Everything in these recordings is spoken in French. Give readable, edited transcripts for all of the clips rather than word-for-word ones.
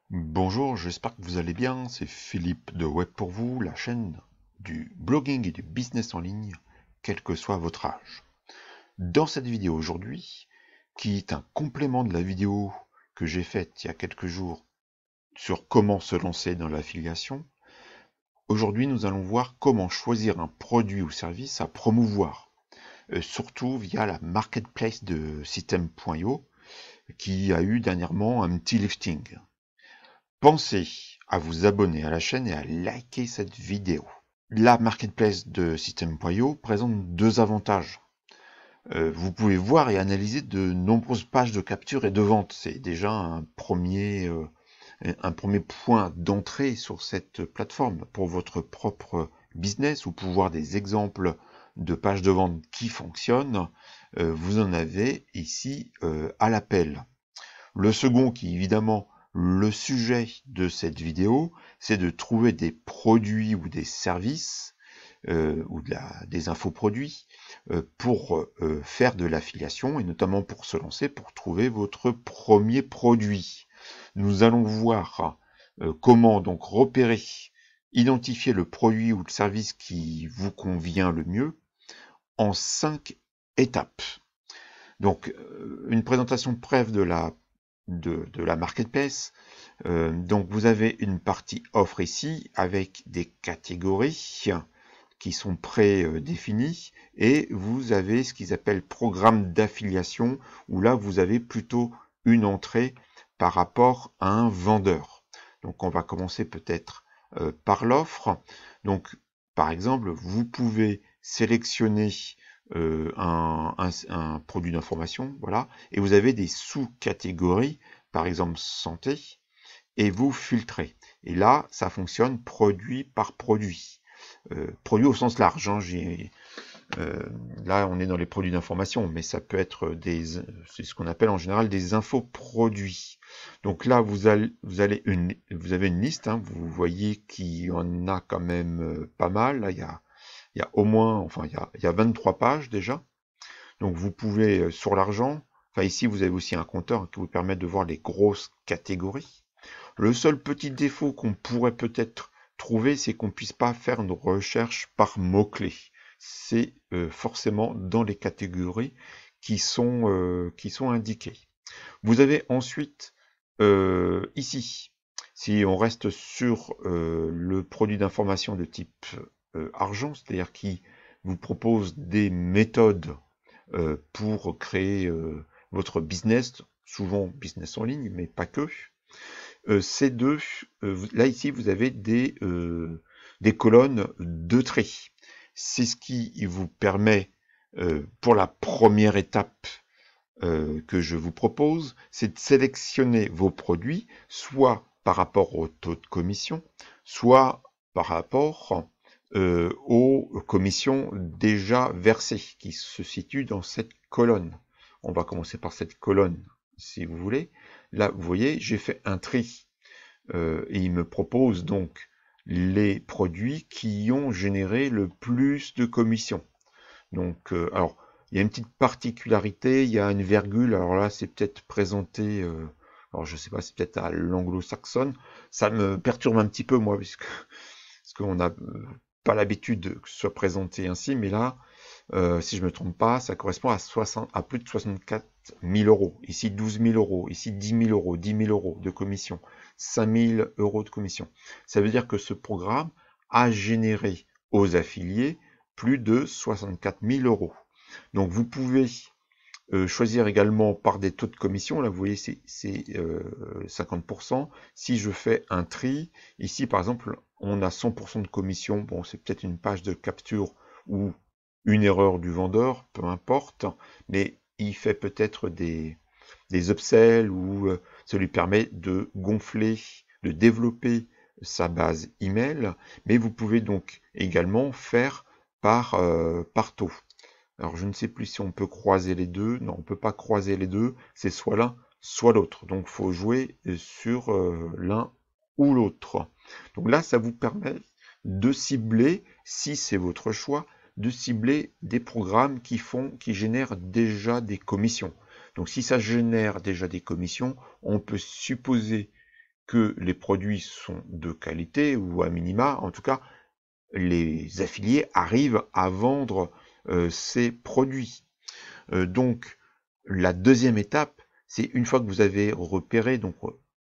Bonjour, j'espère que vous allez bien. C'est Philippe de Web pour vous, la chaîne du blogging et du business en ligne, quel que soit votre âge. Dans cette vidéo aujourd'hui, qui est un complément de la vidéo que j'ai faite il y a quelques jours sur comment se lancer dans l'affiliation, aujourd'hui nous allons voir comment choisir un produit ou service à promouvoir, surtout via la marketplace de System.io qui a eu dernièrement un petit lifting. Pensez à vous abonner à la chaîne et à liker cette vidéo. La marketplace de System.io présente deux avantages. Vous pouvez voir et analyser de nombreuses pages de capture et de vente. C'est déjà un premier point d'entrée sur cette plateforme pour votre propre business ou pour voir des exemples de pages de vente qui fonctionnent. Vous en avez ici à l'appel. Le second, qui est évidemment le sujet de cette vidéo, c'est de trouver des produits ou des services des infoproduits pour faire de l'affiliation et notamment pour se lancer, pour trouver votre premier produit. Nous allons voir comment donc repérer, identifier le produit ou le service qui vous convient le mieux en 5 étapes. Donc, une présentation brève de la marketplace. Donc, vous avez une partie offre ici avec des catégories qui sont prédéfinies et vous avez ce qu'ils appellent programme d'affiliation où là, vous avez plutôt une entrée par rapport à un vendeur. Donc, on va commencer peut-être par l'offre. Donc, par exemple, vous pouvez sélectionner un produit d'information, voilà, et vous avez des sous-catégories, par exemple santé, et vous filtrez. Et là, ça fonctionne produit par produit. Produit au sens large, hein, là on est dans les produits d'information, mais ça peut être c'est ce qu'on appelle en général des infoproduits. Donc là, vous avez une liste, hein, vous voyez qu'il y en a quand même pas mal. Là, il y a au moins, enfin, il y a 23 pages déjà. Donc vous pouvez, sur l'argent, enfin ici vous avez aussi un compteur qui vous permet de voir les grosses catégories. Le seul petit défaut qu'on pourrait peut-être trouver, c'est qu'on puisse pas faire une recherche par mots-clés. C'est forcément dans les catégories qui sont indiquées. Vous avez ensuite ici, si on reste sur le produit d'information de type argent, c'est-à-dire qui vous propose des méthodes pour créer votre business, souvent business en ligne, mais pas que. Ces deux, là ici vous avez des colonnes de traits. C'est ce qui vous permet, pour la première étape que je vous propose, c'est de sélectionner vos produits, soit par rapport au taux de commission, soit par rapport aux commissions déjà versées, qui se situent dans cette colonne. On va commencer par cette colonne, si vous voulez. Là, vous voyez, j'ai fait un tri, et il me propose donc les produits qui ont généré le plus de commissions. Donc, alors, il y a une petite particularité, il y a une virgule, alors là, c'est peut-être présenté, alors je sais pas, c'est peut-être à l'anglo-saxonne, ça me perturbe un petit peu, moi, parce qu'on n'a pas l'habitude que ce soit présenté ainsi, mais là, si je me trompe pas, ça correspond à plus de 64 000 euros. Ici, 12 000 euros. Ici, 10 000 euros, 10 000 euros de commission, 5 000 euros de commission. Ça veut dire que ce programme a généré aux affiliés plus de 64 000 euros. Donc, vous pouvez choisir également par des taux de commission. Là, vous voyez, c'est 50%. Si je fais un tri, ici, par exemple, on a 100% de commission. Bon, c'est peut-être une page de capture ou une erreur du vendeur, peu importe, mais il fait peut-être des upsells ou ça lui permet de gonfler, de développer sa base email, mais vous pouvez donc également faire par taux. Alors je ne sais plus si on peut croiser les deux. Non, on peut pas croiser les deux. C'est soit l'un, soit l'autre. Donc il faut jouer sur l'un ou l'autre. Donc là, ça vous permet de cibler, si c'est votre choix, de cibler des programmes qui génèrent déjà des commissions. Donc si ça génère déjà des commissions, on peut supposer que les produits sont de qualité, ou à minima, en tout cas, les affiliés arrivent à vendre ces produits. Donc, la deuxième étape, c'est une fois que vous avez repéré donc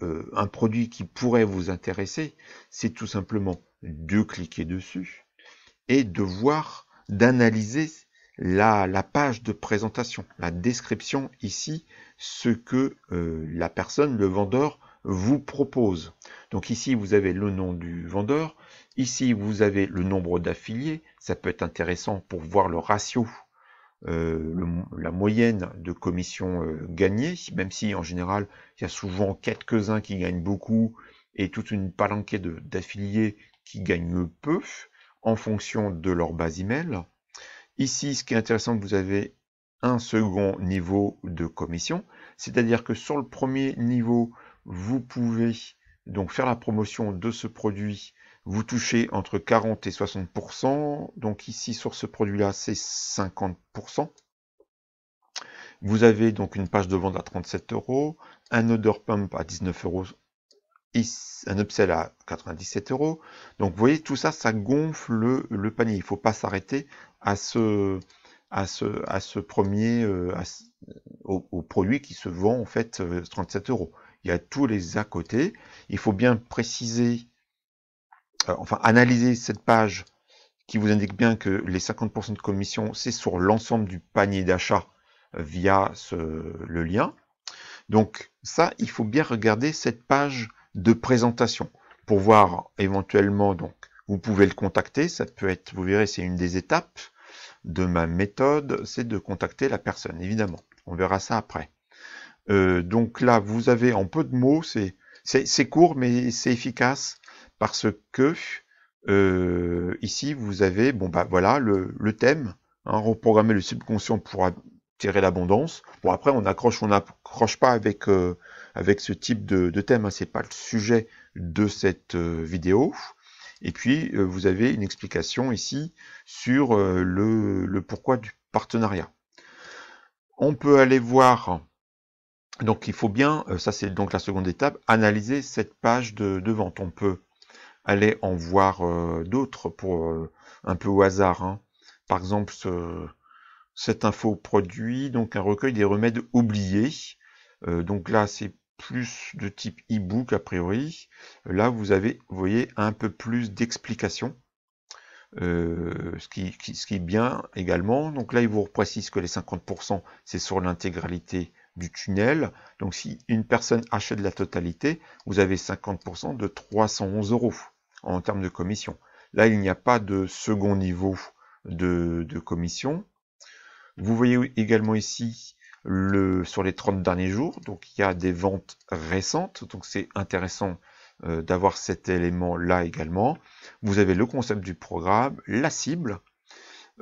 un produit qui pourrait vous intéresser, c'est tout simplement de cliquer dessus et de voir, d'analyser la page de présentation, la description ici, ce que la personne, le vendeur, vous propose. Donc ici, vous avez le nom du vendeur, ici, vous avez le nombre d'affiliés, ça peut être intéressant pour voir le ratio, la moyenne de commissions gagnées, même si en général, il y a souvent quelques-uns qui gagnent beaucoup et toute une palanquée d'affiliés qui gagnent peu, en fonction de leur base email. Ici, ce qui est intéressant, vous avez un second niveau de commission, c'est-à-dire que sur le premier niveau, vous pouvez donc faire la promotion de ce produit, vous touchez entre 40 et 60%, donc ici sur ce produit-là, c'est 50%. Vous avez donc une page de vente à 37 €, un order pump à 19 €, un upsell à 97 €. Donc vous voyez, tout ça, ça gonfle le panier. Il ne faut pas s'arrêter à ce premier, au produit qui se vend en fait 37 €. Il y a tous les à côté. Il faut bien préciser, enfin analyser cette page qui vous indique bien que les 50% de commission, c'est sur l'ensemble du panier d'achat via le lien. Donc ça, il faut bien regarder cette page de présentation pour voir éventuellement, donc vous pouvez le contacter, ça peut être, vous verrez, c'est une des étapes de ma méthode, c'est de contacter la personne, évidemment. On verra ça après. Donc là, vous avez en peu de mots, c'est court, mais c'est efficace parce que ici, vous avez, bon bah voilà, le thème, hein, reprogrammer le subconscient pour attirer l'abondance. Bon après, on n'accroche pas avec avec ce type de thème, hein, c'est pas le sujet de cette vidéo. Et puis, vous avez une explication ici sur le pourquoi du partenariat. On peut aller voir, donc il faut bien, ça c'est donc la seconde étape, analyser cette page de vente. On peut aller en voir d'autres pour un peu au hasard, hein. Par exemple, cette info produit, donc un recueil des remèdes oubliés. Donc là, c'est plus de type e-book a priori. Là, vous voyez, un peu plus d'explications. Ce qui est bien également. Donc là, il vous précise que les 50%, c'est sur l'intégralité du tunnel. Donc si une personne achète la totalité, vous avez 50% de 311 € en termes de commission. Là, il n'y a pas de second niveau de commission. Vous voyez également ici sur les 30 derniers jours, donc il y a des ventes récentes, donc c'est intéressant d'avoir cet élément-là également. Vous avez le concept du programme, la cible,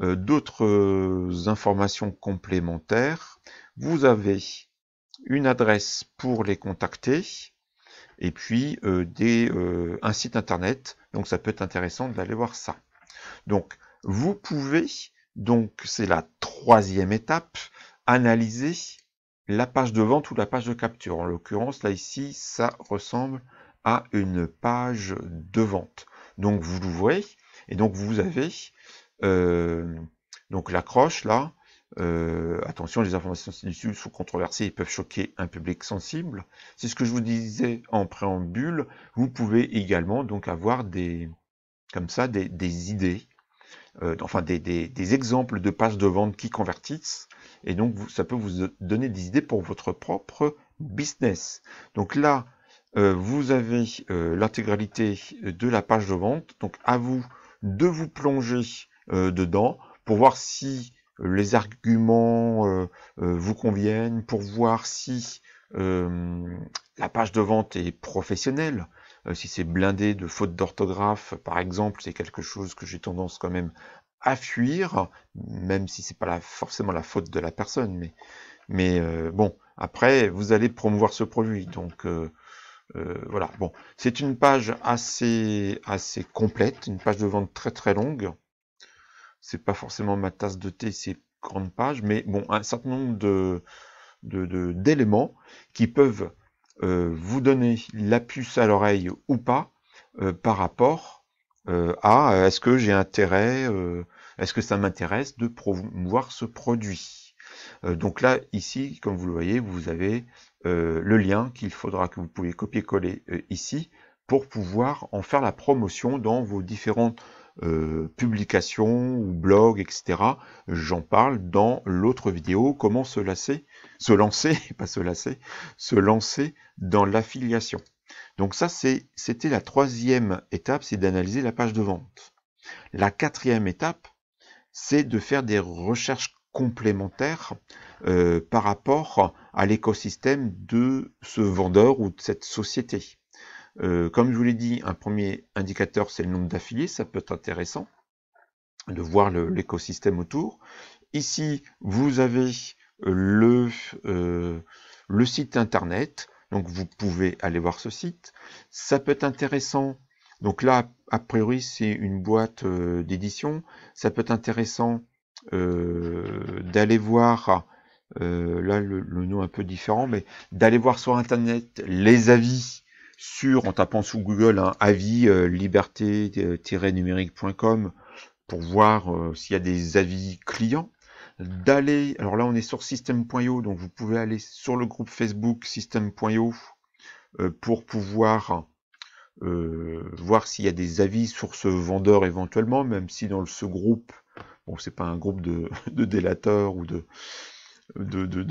d'autres informations complémentaires. Vous avez une adresse pour les contacter, et puis un site internet, donc ça peut être intéressant d'aller voir ça. Donc, vous pouvez, donc c'est la troisième étape, analyser la page de vente ou la page de capture. En l'occurrence, là ici, ça ressemble à une page de vente. Donc vous l'ouvrez, et donc vous avez donc l'accroche là. Attention, les informations ci-dessus sont controversées et peuvent choquer un public sensible. C'est ce que je vous disais en préambule. Vous pouvez également donc avoir comme ça des idées, enfin des exemples de pages de vente qui convertissent, et donc ça peut vous donner des idées pour votre propre business. Donc là, vous avez l'intégralité de la page de vente, donc à vous de vous plonger dedans pour voir si les arguments vous conviennent, pour voir si la page de vente est professionnelle. Si c'est blindé de fautes d'orthographe, par exemple, c'est quelque chose que j'ai tendance quand même à fuir, même si c'est pas forcément la faute de la personne, mais bon, après, vous allez promouvoir ce produit, donc voilà. Bon, c'est une page assez complète, une page de vente très très longue. C'est pas forcément ma tasse de thé, ces grandes pages, mais bon, un certain nombre d'éléments qui peuvent vous donner la puce à l'oreille ou pas par rapport à est-ce que j'ai intérêt, est-ce que ça m'intéresse de promouvoir ce produit. Donc là, ici, comme vous le voyez, vous avez le lien qu'il faudra que vous pouvez copier-coller ici pour pouvoir en faire la promotion dans vos différentes publications ou blogs, etc. J'en parle dans l'autre vidéo, comment se lancer, pas se lasser, se lancer dans l'affiliation. Donc ça, c'était la troisième étape, c'est d'analyser la page de vente. La quatrième étape, c'est de faire des recherches complémentaires par rapport à l'écosystème de ce vendeur ou de cette société. Comme je vous l'ai dit, un premier indicateur, c'est le nombre d'affiliés, ça peut être intéressant de voir l'écosystème autour. Ici, vous avez le site internet, donc vous pouvez aller voir ce site. Ça peut être intéressant, donc là, a priori, c'est une boîte d'édition. Ça peut être intéressant d'aller voir, là le nom est un peu différent, mais d'aller voir sur internet les avis en tapant sous Google, avis liberté-numérique.com pour voir s'il y a des avis clients. Alors là on est sur system.io, donc vous pouvez aller sur le groupe Facebook system.io pour pouvoir voir s'il y a des avis sur ce vendeur éventuellement, même si dans ce groupe, bon c'est pas un groupe de délateurs ou de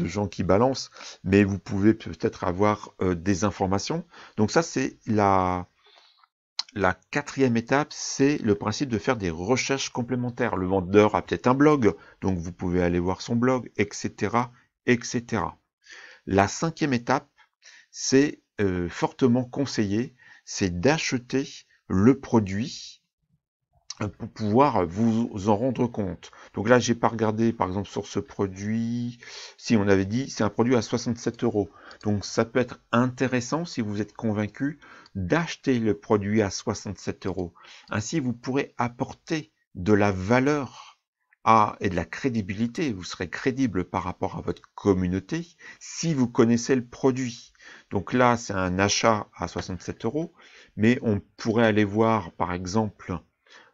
gens qui balancent, mais vous pouvez peut-être avoir des informations. Donc ça, c'est la quatrième étape, c'est le principe de faire des recherches complémentaires. Le vendeur a peut-être un blog, donc vous pouvez aller voir son blog, etc., etc. La cinquième étape, c'est fortement conseillé, c'est d'acheter le produit pour pouvoir vous en rendre compte. Donc là, j'ai pas regardé, par exemple, sur ce produit, si on avait dit, c'est un produit à 67 €. Donc ça peut être intéressant, si vous êtes convaincu, d'acheter le produit à 67 €. Ainsi, vous pourrez apporter de la valeur et de la crédibilité. Vous serez crédible par rapport à votre communauté si vous connaissez le produit. Donc là, c'est un achat à 67 €, mais on pourrait aller voir, par exemple,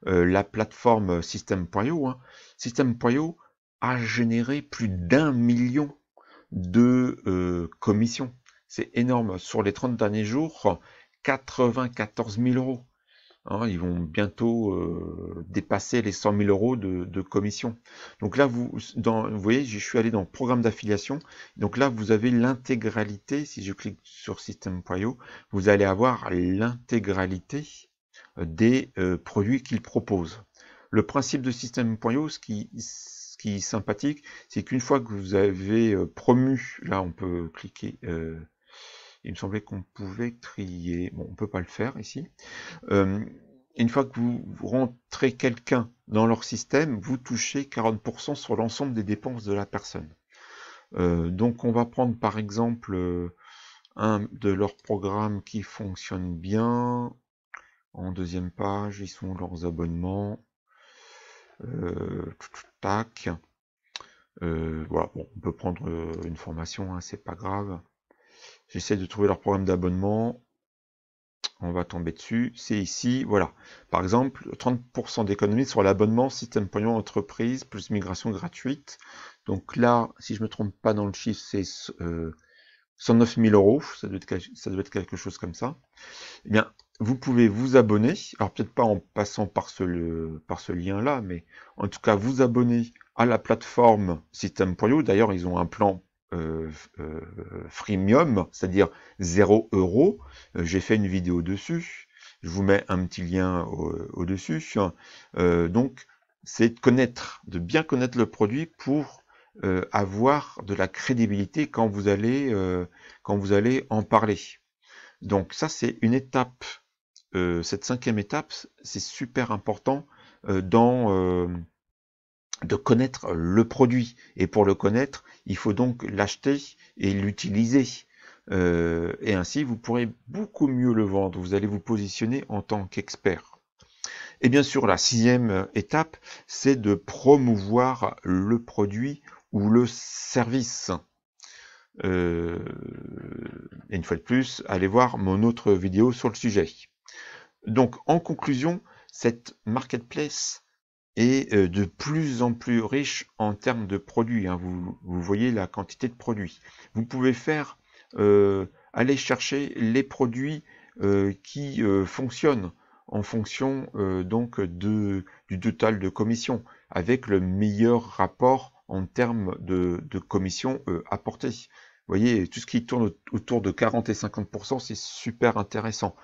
la plateforme System.io. System.io a généré plus d'1 million de commissions. C'est énorme. Sur les 30 derniers jours, 94 000 €. Ils vont bientôt dépasser les 100 000 € de commission. Donc là, vous voyez, je suis allé dans programme d'affiliation. Donc là, vous avez l'intégralité. Si je clique sur System.io, vous allez avoir l'intégralité des produits qu'il propose. Le principe de System.io, ce qui est sympathique, c'est qu'une fois que vous avez promu, là on peut cliquer, il me semblait qu'on pouvait trier, bon on peut pas le faire ici, une fois que vous rentrez quelqu'un dans leur système, vous touchez 40% sur l'ensemble des dépenses de la personne. Donc on va prendre par exemple un de leurs programmes qui fonctionne bien. En deuxième page, ils sont leurs abonnements. Tac. Voilà, bon, on peut prendre une formation, c'est pas grave. J'essaie de trouver leur programme d'abonnement. On va tomber dessus. C'est ici, voilà. Par exemple, 30% d'économie sur l'abonnement System.io entreprise plus migration gratuite. Donc là, si je me trompe pas dans le chiffre, c'est 109 000 €. Ça doit être quelque chose comme ça. Eh bien, vous pouvez vous abonner, alors peut-être pas en passant par ce lien-là, mais en tout cas vous abonner à la plateforme System.io. D'ailleurs, ils ont un plan freemium, c'est-à-dire 0 €. J'ai fait une vidéo dessus. Je vous mets un petit lien au-dessus. Donc, c'est de bien connaître le produit pour avoir de la crédibilité quand vous allez en parler. Donc ça, c'est une étape. Cette cinquième étape, c'est super important de connaître le produit. Et pour le connaître, il faut donc l'acheter et l'utiliser. Et ainsi, vous pourrez beaucoup mieux le vendre. Vous allez vous positionner en tant qu'expert. Et bien sûr, la sixième étape, c'est de promouvoir le produit ou le service. Et une fois de plus, allez voir mon autre vidéo sur le sujet. Donc, en conclusion, cette marketplace est de plus en plus riche en termes de produits. Hein. Vous voyez la quantité de produits. Vous pouvez faire aller chercher les produits qui fonctionnent en fonction donc du total de commission, avec le meilleur rapport en termes de commission apportée. Vous voyez, tout ce qui tourne autour de 40 et 50%, c'est super intéressant.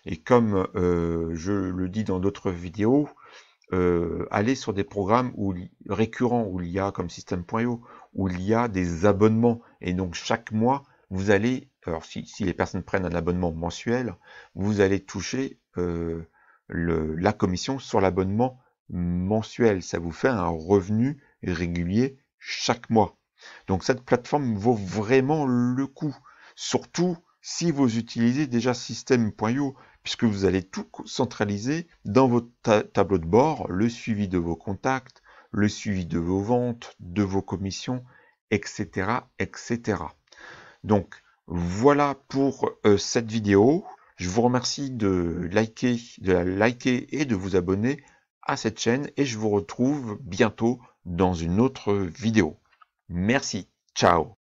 Et comme je le dis dans d'autres vidéos, aller sur des programmes récurrents où il y a comme System.io, où il y a des abonnements. Et donc chaque mois, vous allez, alors si les personnes prennent un abonnement mensuel, vous allez toucher la commission sur l'abonnement mensuel. Ça vous fait un revenu régulier chaque mois. Donc cette plateforme vaut vraiment le coup. Surtout si vous utilisez déjà System.io, puisque vous allez tout centraliser dans votre tableau de bord, le suivi de vos contacts, le suivi de vos ventes, de vos commissions, etc. etc. Donc voilà pour cette vidéo. Je vous remercie de la liker et de vous abonner à cette chaîne et je vous retrouve bientôt dans une autre vidéo. Merci, ciao.